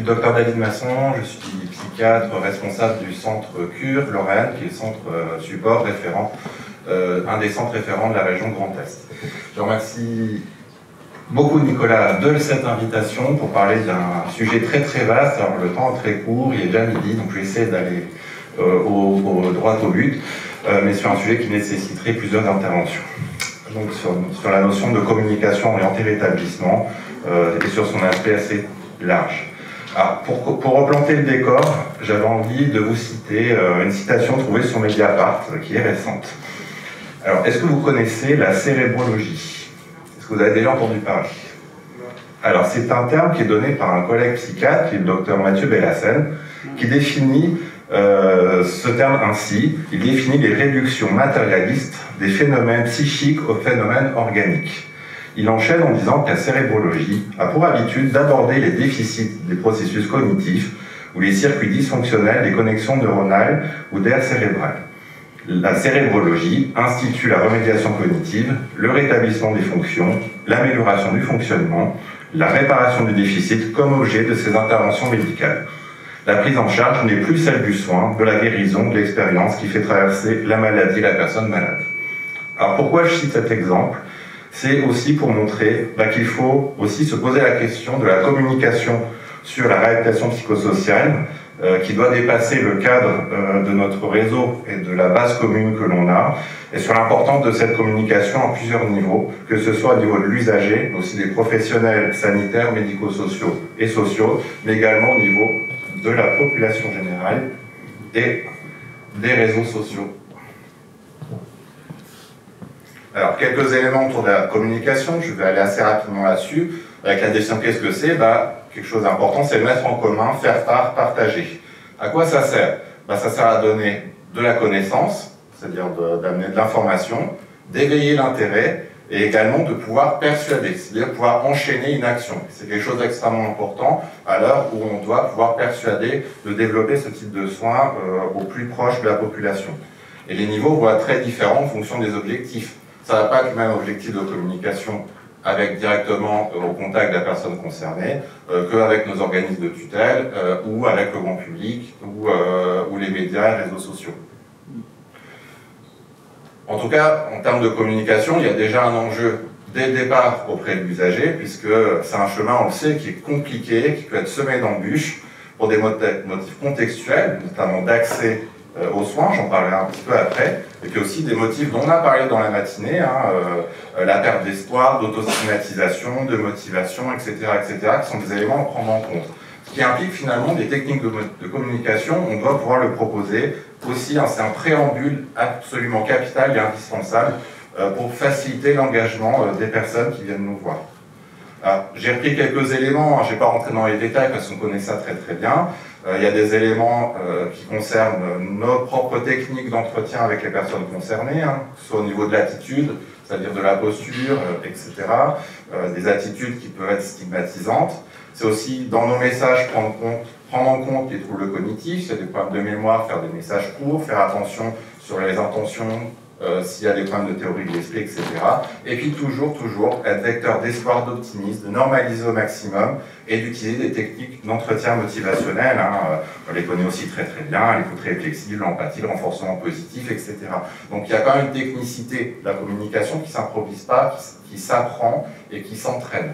Dr David Masson, je suis psychiatre responsable du centre CUR Lorraine, qui est le centre support référent, un des centres référents de la région Grand Est. Je remercie beaucoup Nicolas de cette invitation pour parler d'un sujet très très vaste. Alors le temps est très court, il est déjà midi, donc je vais essayer d'aller droit au but, mais sur un sujet qui nécessiterait plusieurs interventions. Donc sur la notion de communication orientée rétablissement et sur son aspect assez large. Alors, pour replanter le décor, j'avais envie de vous citer une citation trouvée sur Mediapart, qui est récente. Alors, est-ce que vous connaissez la cérébrologie? Est-ce que vous avez déjà entendu parler? Alors, c'est un terme qui est donné par un collègue psychiatre, qui est le docteur Mathieu Bellassène, qui définit ce terme ainsi. Il définit les réductions matérialistes des phénomènes psychiques aux phénomènes organiques. Il enchaîne en disant que la cérébrologie a pour habitude d'aborder les déficits des processus cognitifs ou les circuits dysfonctionnels des connexions neuronales ou d'aires cérébrales. La cérébrologie institue la remédiation cognitive, le rétablissement des fonctions, l'amélioration du fonctionnement, la réparation du déficit comme objet de ces interventions médicales. La prise en charge n'est plus celle du soin, de la guérison, de l'expérience qui fait traverser la maladie et la personne malade. Alors pourquoi je cite cet exemple ? C'est aussi pour montrer qu'il faut aussi se poser la question de la communication sur la réadaptation psychosociale qui doit dépasser le cadre de notre réseau et de la base commune que l'on a, et sur l'importance de cette communication à plusieurs niveaux, que ce soit au niveau de l'usager, mais aussi des professionnels sanitaires, médico-sociaux et sociaux, mais également au niveau de la population générale et des réseaux sociaux. Alors, quelques éléments autour de la communication, je vais aller assez rapidement là-dessus. Avec la définition, qu'est-ce que c'est? Quelque chose d'important, c'est mettre en commun, faire part, partager. À quoi ça sert? Ça sert à donner de la connaissance, c'est-à-dire d'amener de l'information, d'éveiller l'intérêt, et également de pouvoir persuader, c'est-à-dire pouvoir enchaîner une action. C'est quelque chose d'extrêmement important à l'heure où on doit pouvoir persuader de développer ce type de soins au plus proche de la population. Et les niveaux vont être très différents en fonction des objectifs. Ça ne va pas être le même objectif de communication avec directement au contact de la personne concernée qu'avec nos organismes de tutelle ou avec le grand public ou les médias et les réseaux sociaux. En tout cas, en termes de communication, il y a déjà un enjeu dès le départ auprès de l'usager, puisque c'est un chemin, on le sait, qui est compliqué, qui peut être semé d'embûches pour des motifs contextuels, notamment d'accès aux soins, j'en parlerai un petit peu après, et puis aussi des motifs dont on a parlé dans la matinée, la perte d'espoir, d'autostigmatisation, de motivation, etc., qui sont des éléments à prendre en compte. Ce qui implique finalement des techniques de communication, on doit pouvoir le proposer aussi, c'est un préambule absolument capital et indispensable pour faciliter l'engagement des personnes qui viennent nous voir. J'ai repris quelques éléments, je ne vais pas rentrer dans les détails parce qu'on connaît ça très très bien. Il y a des éléments qui concernent nos propres techniques d'entretien avec les personnes concernées, que ce soit au niveau de l'attitude, c'est-à-dire de la posture, etc. Des attitudes qui peuvent être stigmatisantes. C'est aussi dans nos messages prendre en compte les troubles cognitifs, s'il y a des problèmes de mémoire, faire des messages courts, faire attention sur les intentions, s'il y a des problèmes de théorie de l'esprit, etc. Et puis toujours être vecteur d'espoir, d'optimisme, de normaliser au maximum et d'utiliser des techniques d'entretien motivationnel. On les connaît aussi très très bien, l'écoute réflexive, l'empathie, le renforcement positif, etc. Donc il y a quand même une technicité de la communication qui ne s'improvise pas, qui s'apprend et qui s'entraîne.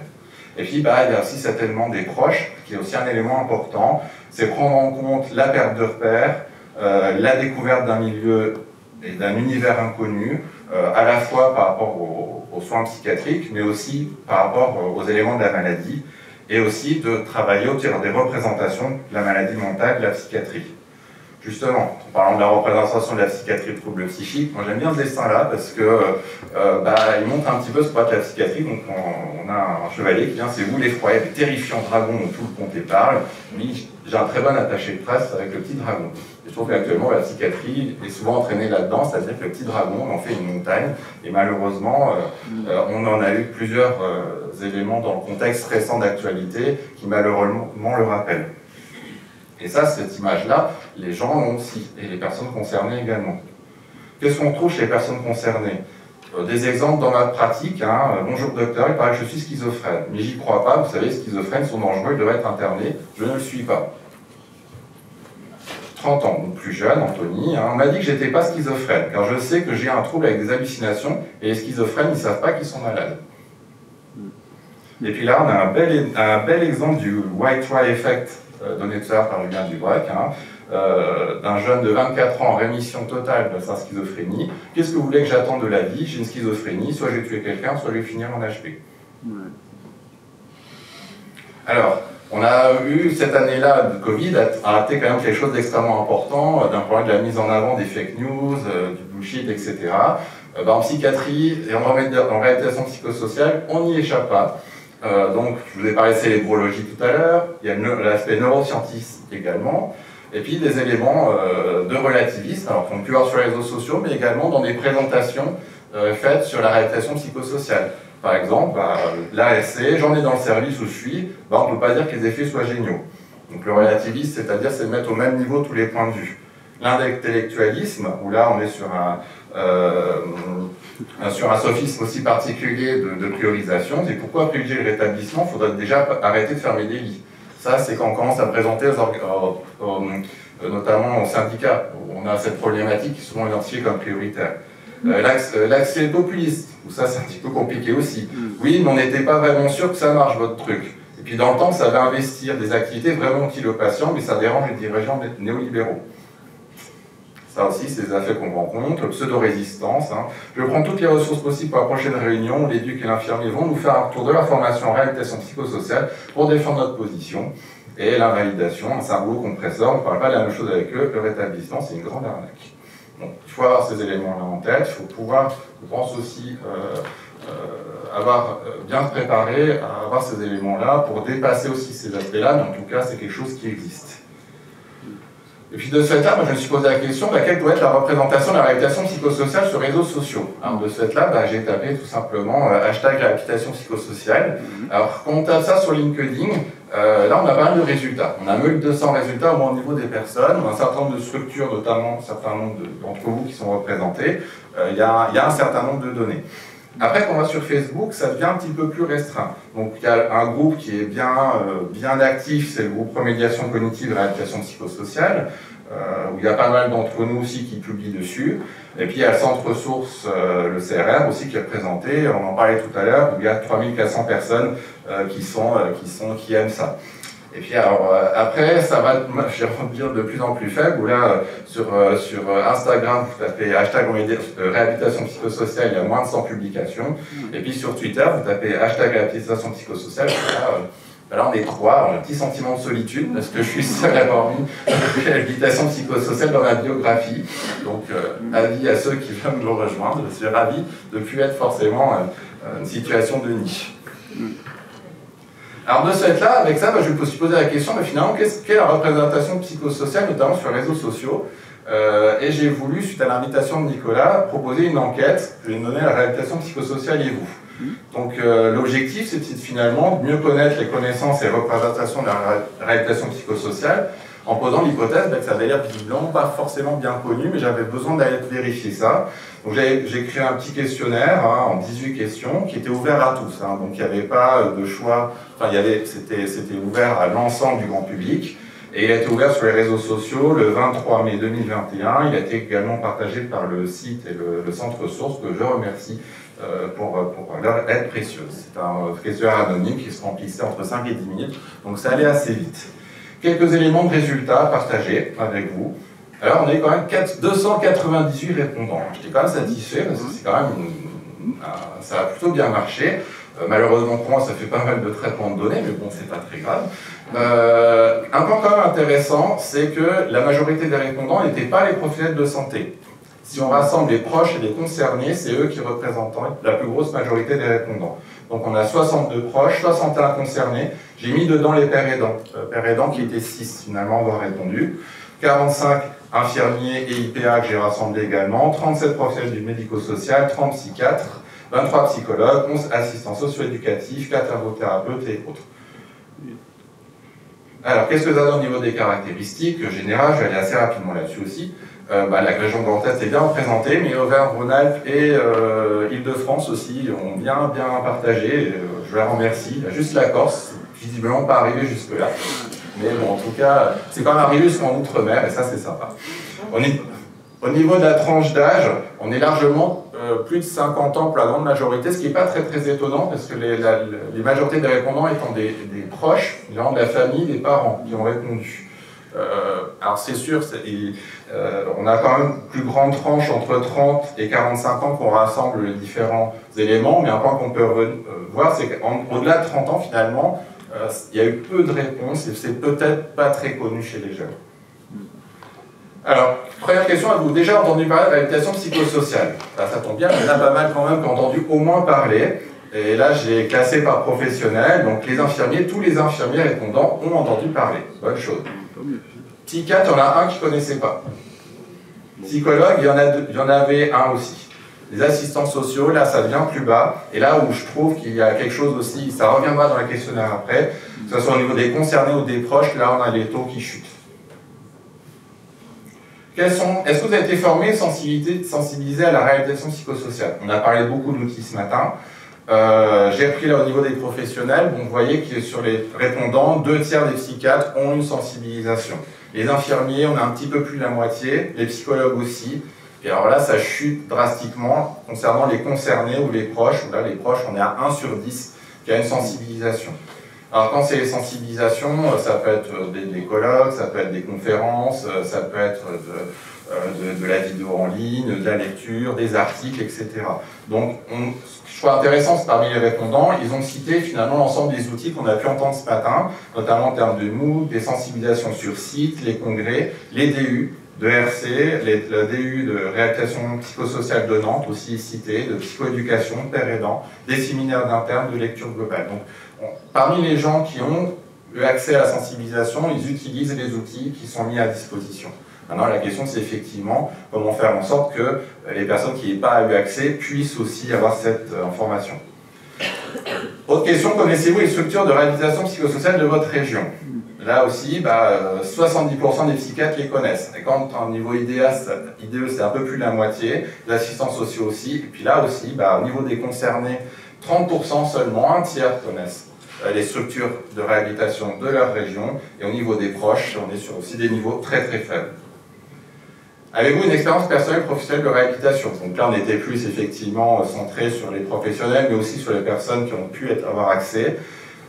Et puis il y a aussi cet élément des proches, qui est aussi un élément important, c'est prendre en compte la perte de repères, la découverte d'un milieu et d'un univers inconnu, à la fois par rapport aux soins psychiatriques, mais aussi par rapport aux éléments de la maladie, et aussi de travailler autour des représentations de la maladie mentale, de la psychiatrie. Justement, en parlant de la représentation de la psychiatrie de troubles psychiques, moi j'aime bien ce dessin-là parce que il montre un petit peu ce qu'est la psychiatrie. Donc on a un chevalier qui vient, c'est vous l'effroyable, le terrifiant dragon dont tout le comté parle. Mais j'ai un très bon attaché de presse avec le petit dragon. Et je trouve qu'actuellement la psychiatrie est souvent entraînée là-dedans, c'est-à-dire que le petit dragon, on en fait une montagne. Et malheureusement, on en a eu plusieurs éléments dans le contexte récent d'actualité qui malheureusement le rappellent. Et ça, cette image-là, les gens l'ont aussi, et les personnes concernées également. Qu'est-ce qu'on trouve chez les personnes concernées? Des exemples dans ma pratique, hein. Bonjour docteur, il paraît que je suis schizophrène, mais j'y crois pas, vous savez, les schizophrènes sont dangereux, ils devraient être internés, je ne le suis pas. 30 ans, donc plus jeune, Anthony, hein. On m'a dit que j'étais pas schizophrène, car je sais que j'ai un trouble avec des hallucinations, et les schizophrènes, ils savent pas qu'ils sont malades. Et puis là, on a un bel exemple du white lie effect, donné tout à l'heure par Julien Dubreuil, hein. D'un jeune de 24 ans en rémission totale de sa schizophrénie. Qu'est-ce que vous voulez que j'attende de la vie? J'ai une schizophrénie, soit je vais tuer quelqu'un, soit je vais finir en HP. Ouais. Alors, on a eu cette année-là de Covid a été quand même quelque chose d'extrêmement important, d'un point de vue de la mise en avant des fake news, du bullshit, etc. En psychiatrie et en réhabilitation psychosociale, on n'y échappe pas. Donc, je vous ai parlé de célébrologie tout à l'heure, il y a l'aspect neuroscientifique également. Et puis des éléments de relativisme, alors qu'on peut voir sur les réseaux sociaux, mais également dans des présentations faites sur la réhabilitation psychosociale. Par exemple, l'ARC, j'en ai dans le service où je suis, on ne peut pas dire que les effets soient géniaux. Donc le relativisme, c'est-à-dire c'est de mettre au même niveau tous les points de vue. L'intellectualisme, où là on est sur un sophisme aussi particulier de priorisation, c'est pourquoi privilégier le rétablissement, il faudrait déjà arrêter de fermer des lits. Ça, c'est quand on commence à présenter, notamment aux syndicats, où on a cette problématique qui est souvent identifiée comme prioritaire. L'axe populiste, où ça c'est un petit peu compliqué aussi. Oui, mais on n'était pas vraiment sûr que ça marche, votre truc. Et puis dans le temps, ça va investir des activités vraiment utiles aux patients, mais ça dérange les dirigeants néolibéraux. Ça aussi, c'est des effets qu'on rencontre, pseudo-résistance. Hein. Je vais prendre toutes les ressources possibles pour la prochaine réunion. L'éduc et l'infirmier vont nous faire un tour de leur formation en réhabilitation psychosociale pour défendre notre position. Et l'invalidation, c'est un rouleau compresseur, on ne parle pas de la même chose avec eux. Le rétablissement, c'est une grande arnaque. Donc, il faut avoir ces éléments-là en tête. Il faut pouvoir, je pense aussi, avoir bien préparé à avoir ces éléments-là pour dépasser aussi ces aspects-là. Mais en tout cas, c'est quelque chose qui existe. Et puis de ce fait-là, je me suis posé la question, quelle doit être la représentation de la réhabilitation psychosociale sur les réseaux sociaux. Alors de ce fait-là, j'ai tapé tout simplement hashtag réhabilitation psychosociale. Alors quand on tape ça sur LinkedIn, là on a pas mal de résultats. On a 1200 résultats au moins au niveau des personnes, un certain nombre de structures, notamment un certain nombre d'entre vous qui sont représentés. Il y a un certain nombre de données. Après, quand on va sur Facebook, ça devient un petit peu plus restreint. Donc, il y a un groupe qui est bien actif, c'est le groupe Remédiation cognitive et réhabilitation psychosociale, où il y a pas mal d'entre nous aussi qui publient dessus. Et puis, il y a le centre ressources, le CRR aussi, qui est présenté. On en parlait tout à l'heure, où il y a 3400 personnes qui aiment ça. Et puis alors, après, ça va devenir de plus en plus faible, où là, sur Instagram, vous tapez hashtag réhabilitation psychosociale, il y a moins de 100 publications. Et puis sur Twitter, vous tapez hashtag réhabilitation psychosociale, là on est 3, on a un petit sentiment de solitude, parce que je suis seul à avoir mis réhabilitation psychosociale dans ma biographie. Donc, avis à ceux qui veulent nous rejoindre, je suis ravi de ne plus être forcément une situation de niche. Alors de ce fait-là, avec ça, je me suis posé la question, mais finalement, qu'est la représentation psychosociale, notamment sur les réseaux sociaux? Et j'ai voulu, suite à l'invitation de Nicolas, proposer une enquête que j'ai donnée à la réhabilitation psychosociale et vous. Donc l'objectif, c'est finalement de mieux connaître les connaissances et représentations de la réhabilitation psychosociale, en posant l'hypothèse que ça avait l'air visiblement pas forcément bien connu, mais j'avais besoin d'aller vérifier ça. Donc j'ai créé un petit questionnaire en 18 questions qui était ouvert à tous. Donc il n'y avait pas de choix, enfin c'était ouvert à l'ensemble du grand public. Et il a été ouvert sur les réseaux sociaux le 23 mai 2021. Il a été également partagé par le site et le centre ressources que je remercie pour leur aide précieuse. C'est un questionnaire anonyme qui se remplissait entre 5 et 10 minutes, donc ça allait assez vite. Quelques éléments de résultats partagés avec vous. Alors, on a eu quand même 298 répondants. J'étais quand même satisfait parce que c'est quand même ça a plutôt bien marché. Malheureusement pour moi, ça fait pas mal de traitements de données, mais bon, c'est pas très grave. Un point quand même intéressant, c'est que la majorité des répondants n'étaient pas les professionnels de santé. Si on rassemble les proches et les concernés, c'est eux qui représentent la plus grosse majorité des répondants. Donc on a 62 proches, 61 concernés. J'ai mis dedans les pères aidants qui étaient 6 finalement avoir répondu. 45 infirmiers et IPA que j'ai rassemblés également, 37 professionnels du médico-social, 30 psychiatres, 23 psychologues, 11 assistants socio-éducatifs, 4 ergothérapeutes et autres. Alors, qu'est-ce que ça donne au niveau des caractéristiques générales? Je vais aller assez rapidement là-dessus aussi. La région Grand Est est bien représentée, mais Auvergne-Rhône-Alpes et Île-de-France aussi ont bien partagé. Je les remercie. Il y a juste la Corse, visiblement pas arrivé jusque-là. Mais bon, en tout cas, c'est quand même arrivé en Outre-mer, et ça, c'est sympa. Au niveau de la tranche d'âge, on est largement plus de 50 ans pour la grande majorité, ce qui n'est pas très étonnant, parce que les majorités des répondants étant des proches, de la famille, des parents qui ont répondu. Alors c'est sûr, on a quand même plus grande tranche entre 30 et 45 ans qu'on rassemble les différents éléments, mais un point qu'on peut voir, c'est qu'au-delà de 30 ans, finalement, il y a eu peu de réponses, et c'est peut-être pas très connu chez les jeunes. Alors, première question, avez-vous déjà entendu parler de réhabilitation psychosociale? Ça tombe bien, il y en a pas mal quand même qui ont entendu au moins parler. Et là, j'ai classé par professionnel, donc les infirmiers, tous les infirmiers répondants ont entendu parler. Bonne chose. Psychiatre, il y en a un qui ne connaissait pas. Psychologue, il y en avait un aussi. Les assistants sociaux, là, ça devient plus bas. Et là où je trouve qu'il y a quelque chose aussi, ça reviendra dans le questionnaire après, que ce soit au niveau des concernés ou des proches, là, on a les taux qui chutent. Est-ce que vous avez été formé, sensibilisé à la réhabilitation psychosociale? On a parlé beaucoup d'outils ce matin. J'ai repris là au niveau des professionnels. Bon, vous voyez que sur les répondants, 2/3 des psychiatres ont une sensibilisation. Les infirmiers, on a un petit peu plus de la moitié, les psychologues aussi. Et alors là, ça chute drastiquement concernant les concernés ou les proches. Là, les proches, on est à 1 sur 10 qui a une sensibilisation. Alors quand c'est les sensibilisations, ça peut être des colloques, ça peut être des conférences, ça peut être de la vidéo en ligne, de la lecture, des articles, etc. Donc, je trouve intéressant, parmi les répondants, ils ont cité finalement l'ensemble des outils qu'on a pu entendre ce matin, notamment en termes de MOOC, des sensibilisations sur site, les congrès, les DU de RC, le DU de réhabilitation psychosociale de Nantes, aussi cité, de psychoéducation, de père aidant, des séminaires d'internes, de lecture globale. Donc, parmi les gens qui ont eu accès à la sensibilisation, ils utilisent les outils qui sont mis à disposition. Maintenant, la question, c'est effectivement comment faire en sorte que les personnes qui n'aient pas eu accès puissent aussi avoir cette information. Autre question, connaissez-vous les structures de réhabilitation psychosociale de votre région? Là aussi, 70% des psychiatres les connaissent. Et quand au niveau IDE, c'est un peu plus de la moitié, les assistants sociaux aussi. Et puis là aussi, au niveau des concernés, 30% seulement, 1/3 connaissent les structures de réhabilitation de leur région. Et au niveau des proches, on est sur aussi des niveaux très faibles. Avez-vous une expérience personnelle professionnelle de réhabilitation? Donc là, on était plus effectivement centré sur les professionnels, mais aussi sur les personnes qui ont pu avoir accès.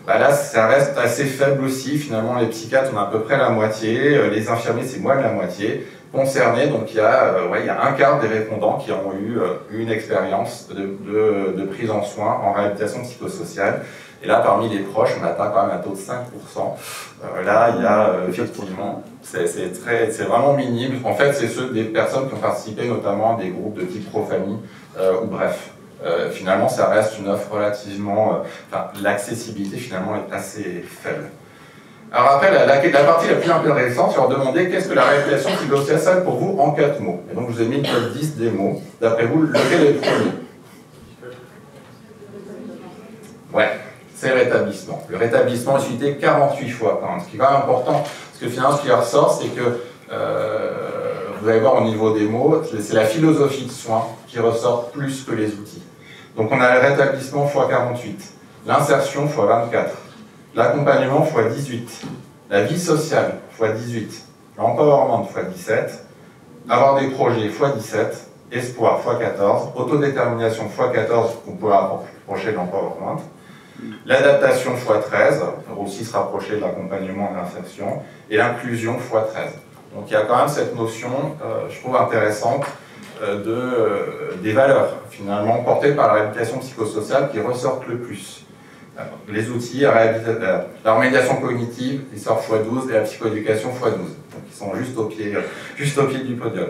Là, ça reste assez faible aussi. Finalement, les psychiatres, on a à peu près la moitié. Les infirmiers, c'est moins de la moitié. Concernés, donc il y a 1/4 des répondants qui ont eu une expérience de prise en soins en réhabilitation psychosociale. Et là, parmi les proches, on atteint quand même un taux de 5%. Là, il y a effectivement, c'est vraiment minime. En fait, c'est ceux des personnes qui ont participé notamment à des groupes de type pro-famille ou bref. Finalement, ça reste une offre relativement... l'accessibilité, finalement, est assez faible. Alors après, la partie la plus intéressante, c'est leur demander qu'est-ce que la réhabilitation psychosociale pour vous en 4 mots. Et donc, je vous ai mis le top 10 des mots. D'après vous, lequel est le premier? Ouais, c'est le rétablissement. Le rétablissement est cité 48 fois, quand même. Ce qui est quand même important, parce que finalement, ce qui ressort, c'est que vous allez voir au niveau des mots, c'est la philosophie de soins qui ressort plus que les outils. Donc on a le rétablissement x 48, l'insertion x 24, l'accompagnement x 18, la vie sociale x 18, l'empowerment x 17, avoir des projets x 17, espoir x 14, autodétermination x 14, on peut rapprocher de l'empowerment, l'adaptation x 13, pour aussi se rapprocher de l'accompagnement et de l'insertion, et l'inclusion x 13. Donc il y a quand même cette notion, je trouve intéressante, des valeurs finalement portées par la réhabilitation psychosociale qui ressortent le plus. Les outils, la remédiation cognitive, ils sortent x12 et la psychoéducation x12. Donc ils sont juste au pied du podium.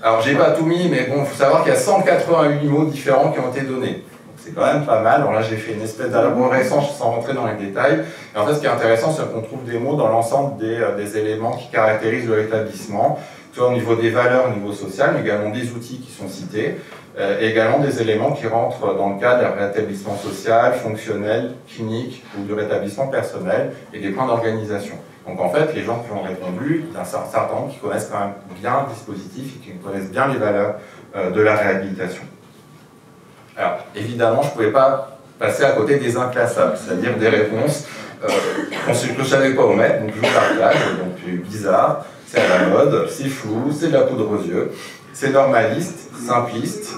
Alors j'ai pas tout mis, mais bon, il faut savoir qu'il y a 188 mots différents qui ont été donnés. C'est quand même pas mal. Alors là, j'ai fait une espèce d'arborescence sans rentrer dans les détails. Et en fait, ce qui est intéressant, c'est qu'on trouve des mots dans l'ensemble des éléments qui caractérisent le rétablissement, soit au niveau des valeurs, au niveau social, mais également des outils qui sont cités, et également des éléments qui rentrent dans le cadre du rétablissement social, fonctionnel, clinique ou du rétablissement personnel, et des points d'organisation. Donc en fait, les gens qui ont répondu, il y a un certain nombre qui connaissent quand même bien le dispositif et qui connaissent bien les valeurs de la réhabilitation. Alors, évidemment, je ne pouvais pas passer à côté des inclassables, c'est-à-dire des réponses que je ne savais pas où mettre, donc je vous partage. Donc bizarre, c'est à la mode, c'est flou, c'est de la poudre aux yeux, c'est normaliste, simpliste,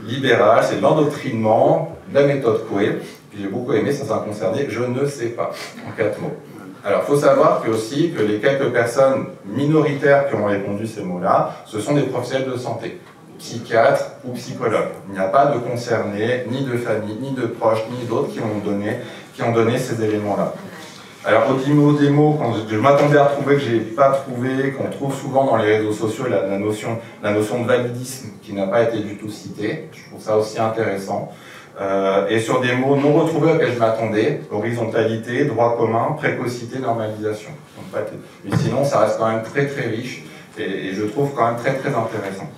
libéral, c'est de l'endoctrinement, de la méthode Coué. J'ai beaucoup aimé, ça m'a concerné, je ne sais pas, en 4 mots. Alors, il faut savoir aussi que les quelques personnes minoritaires qui ont répondu ces mots-là, ce sont des professionnels de santé, psychiatres ou psychologues. Il n'y a pas de concernés, ni de famille, ni de proches, ni d'autres qui ont donné ces éléments-là. Alors, au démo, quand je m'attendais à retrouver, que je n'ai pas trouvé, qu'on trouve souvent dans les réseaux sociaux, la notion de validisme qui n'a pas été du tout citée. Je trouve ça aussi intéressant. Et sur des mots non retrouvés auxquels je m'attendais, horizontalité, droit commun, précocité, normalisation. Mais sinon, ça reste quand même très très riche et je trouve quand même très très intéressant.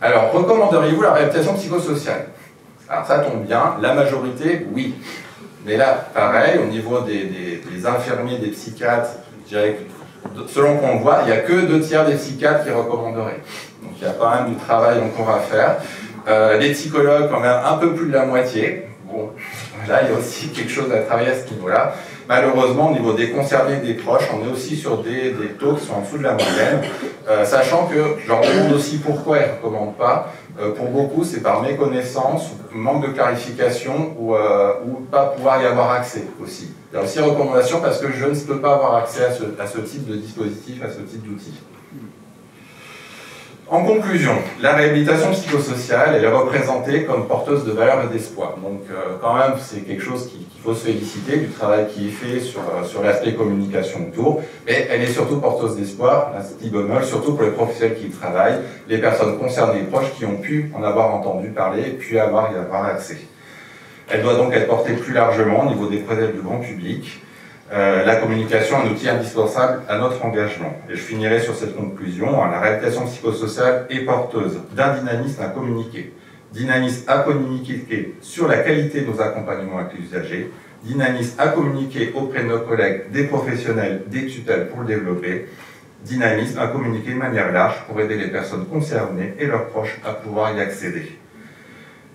Alors, recommanderiez-vous la réhabilitation psychosociale? Alors ça tombe bien, la majorité, oui. Mais là, pareil, au niveau des infirmiers, des psychiatres, je dirais que selon qu'on le voit, il n'y a que 2 tiers des psychiatres qui recommanderaient. Donc il y a quand même du travail encore à faire. Les psychologues, quand même, un peu plus de la moitié. Bon, là, il y a aussi quelque chose à travailler à ce niveau-là. Malheureusement, au niveau des concernés et des proches, on est aussi sur des taux qui sont en dessous de la moyenne, sachant que je leur demande aussi pourquoi ils ne recommandent pas. Pour beaucoup, c'est par méconnaissance, manque de clarification ou pas pouvoir y avoir accès aussi. Il y a aussi recommandation parce que je ne peux pas avoir accès à ce type de dispositif, à ce type d'outil. En conclusion, la réhabilitation psychosociale, elle est représentée comme porteuse de valeur et d'espoir. Donc quand même, c'est quelque chose qu'il faut se féliciter du travail qui est fait sur l'aspect communication autour, mais elle est surtout porteuse d'espoir, un petit bémol, surtout pour les professionnels qui y travaillent, les personnes concernées, les proches qui ont pu en avoir entendu parler et puis y avoir accès. Elle doit donc être portée plus largement au niveau des projets du grand public. La communication est un outil indispensable à notre engagement. Et je finirai sur cette conclusion. La réhabilitation psychosociale est porteuse d'un dynamisme à communiquer. Dynamisme à communiquer sur la qualité de nos accompagnements avec les usagers. Dynamisme à communiquer auprès de nos collègues, des professionnels, des tutelles pour le développer. Dynamisme à communiquer de manière large pour aider les personnes concernées et leurs proches à pouvoir y accéder.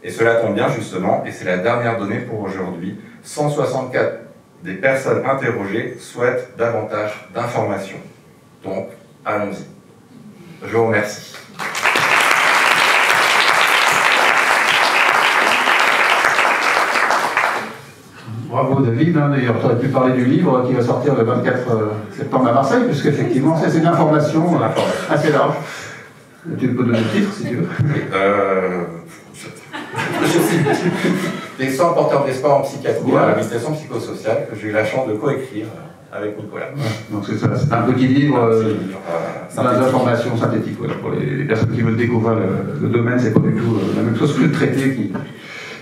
Et cela tombe bien justement, et c'est la dernière donnée pour aujourd'hui, 164 des personnes interrogées souhaitent davantage d'informations. Donc, allons-y. Je vous remercie. Bravo David, d'ailleurs tu aurais pu parler du livre qui va sortir le 24 septembre à Marseille, puisque effectivement c'est une information assez large. Tu peux donner le titre si tu veux. Des 100 porteurs d'espoir en psychiatrie, à la réhabilitation psychosociale, que j'ai eu la chance de coécrire avec Nicolas. Donc c'est un petit livre d'informations synthétiques pour les personnes qui veulent découvrir le domaine. C'est pas du tout la même chose que le traité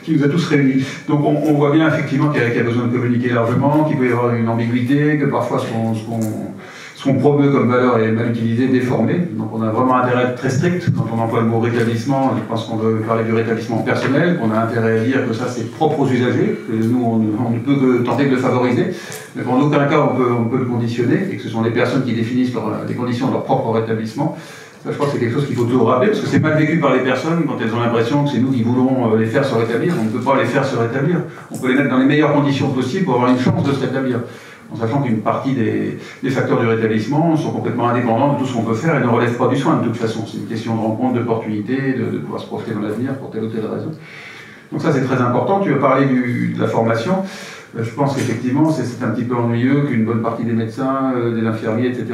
qui nous a tous réunis. Donc on voit bien effectivement qu'il y a besoin de communiquer largement, qu'il peut y avoir une ambiguïté, que parfois ce qu'on promeut comme valeur est mal utilisé, déformé. Donc on a vraiment intérêt à être très strict. Quand on emploie le mot rétablissement, je pense qu'on veut parler du rétablissement personnel, qu'on a intérêt à dire que ça c'est propre aux usagers, que nous on ne peut que tenter de le favoriser, mais en aucun cas on peut le conditionner, et que ce sont les personnes qui définissent les conditions de leur propre rétablissement. Ça, je crois que c'est quelque chose qu'il faut toujours rappeler, parce que c'est mal vécu par les personnes quand elles ont l'impression que c'est nous qui voulons les faire se rétablir. On ne peut pas les faire se rétablir. On peut les mettre dans les meilleures conditions possibles pour avoir une chance de se rétablir. En sachant qu'une partie des facteurs du rétablissement sont complètement indépendants de tout ce qu'on peut faire et ne relèvent pas du soin de toute façon. C'est une question de rencontre, d'opportunité, de pouvoir se projeter dans l'avenir pour telle ou telle raison. Donc ça c'est très important. Tu as parlé de la formation. Je pense qu'effectivement c'est un petit peu ennuyeux qu'une bonne partie des médecins, des infirmiers, etc.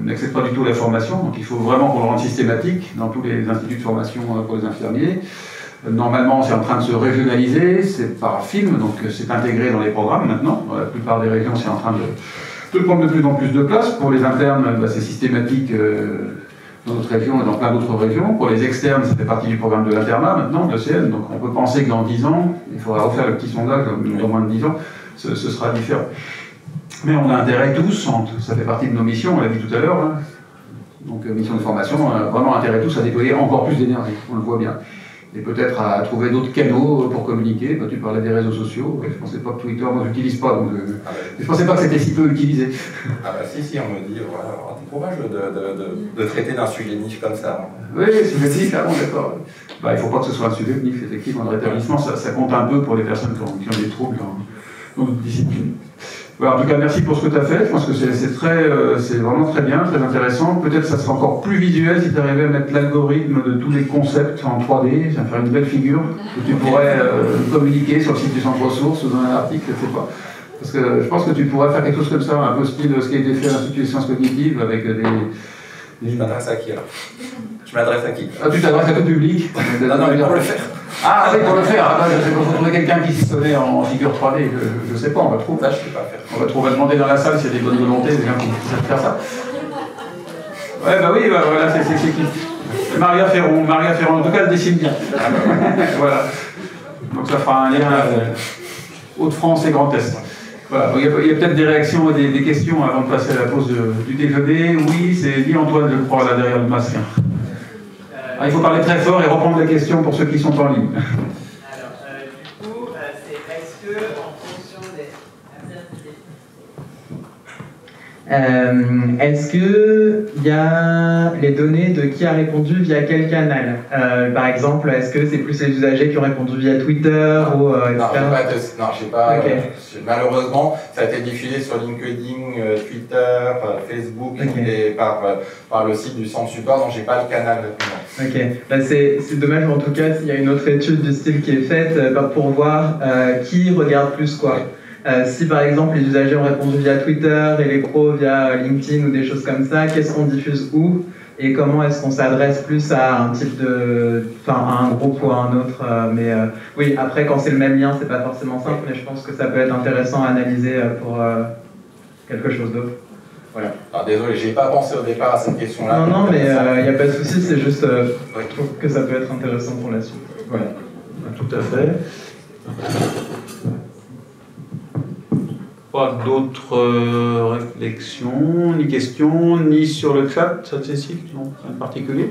n'acceptent pas du tout la formation. Donc il faut vraiment qu'on le rende systématique dans tous les instituts de formation pour les infirmiers. Normalement, c'est en train de se régionaliser, c'est par film, donc c'est intégré dans les programmes maintenant. Dans la plupart des régions, c'est en train de prendre de plus en plus de place. Pour les internes, c'est systématique dans notre région et dans plein d'autres régions. Pour les externes, ça fait partie du programme de l'internat maintenant, de l'ECN. Donc on peut penser que dans 10 ans, il faudra refaire le petit sondage, dans moins de 10 ans, ce sera différent. Mais on a intérêt tous, ça fait partie de nos missions, on l'a dit tout à l'heure, hein. Donc mission de formation, on a vraiment intérêt tous à déployer encore plus d'énergie, on le voit bien. et peut-être à trouver d'autres canaux pour communiquer. Tu parlais des réseaux sociaux, je ne pensais pas que Twitter, moi je n'utilise pas, donc je ne pensais pas que c'était si peu utilisé. Ah bah si, on me dit, voilà, t'es courageux de traiter d'un sujet niche comme ça. Oui, sujet niche, ah bon, d'accord. Bah, il ne faut pas que ce soit un sujet niche, effectivement. Le rétablissement, ça compte un peu pour les personnes qui ont des troubles dans notre discipline. Voilà, en tout cas, merci pour ce que tu as fait. Je pense que c'est vraiment très bien, très intéressant. Peut-être que ça sera encore plus visuel si tu arrivais à mettre l'algorithme de tous les concepts en 3D. Ça va faire une belle figure que tu pourrais communiquer sur le site du centre ressources ou dans un article, je ne sais pas. Parce que je pense que tu pourrais faire quelque chose comme ça, un peu style de ce qui a été fait à l'Institut des sciences cognitives avec des... Je m'adresse à qui alors? Je m'adresse à qui? Ah, tu t'adresses à tout public? Non, mais pour le faire. Ah oui, pour le faire. Ah, je sais pas, faut trouver quelqu'un qui s'y connaît en figure 3D. Je sais pas, on va trouver. Ça, je sais pas faire. On va demander dans la salle s'il y a des bonnes volontés, des gens qui savent faire ça. Ouais, bah oui, bah, voilà, c'est qui? Maria Ferron. En tout cas, elle dessine bien. Voilà. Donc ça fera un lien Hauts-de-France et Grand Est. Voilà. Il y a peut-être des réactions et des questions avant de passer à la pause du déjeuner. Oui, c'est dit Antoine, je crois, là derrière le masque. Il faut parler très fort et reprendre les questions pour ceux qui sont en ligne. Alors, du coup, c'est est-ce que, en fonction des... est-ce qu'il y a les données de qui a répondu via quel canal? Par exemple, est-ce que c'est plus les usagers qui ont répondu via Twitter ou etc. Non, j'ai pas. Okay. Malheureusement, ça a été diffusé sur LinkedIn, Twitter, Facebook et par le site du centre support, donc j'ai pas le canal. Ok, bah, c'est dommage, mais en tout cas, il y a une autre étude du style qui est faite pour voir qui regarde plus quoi. Si par exemple les usagers ont répondu via Twitter et les pros via LinkedIn ou des choses comme ça, qu'est-ce qu'on diffuse où et comment est-ce qu'on s'adresse plus à un type de... enfin à un groupe ou à un autre oui, après quand c'est le même lien, c'est pas forcément simple, mais je pense que ça peut être intéressant à analyser pour quelque chose d'autre. Voilà. Alors, désolé, j'ai pas pensé au départ à cette question-là. Non, mais il n'y a pas de souci, c'est juste je trouve que ça peut être intéressant pour la suite. Voilà. Tout à fait. Pas d'autres réflexions, ni questions, ni sur le chat, ça Cécile, non, en particulier.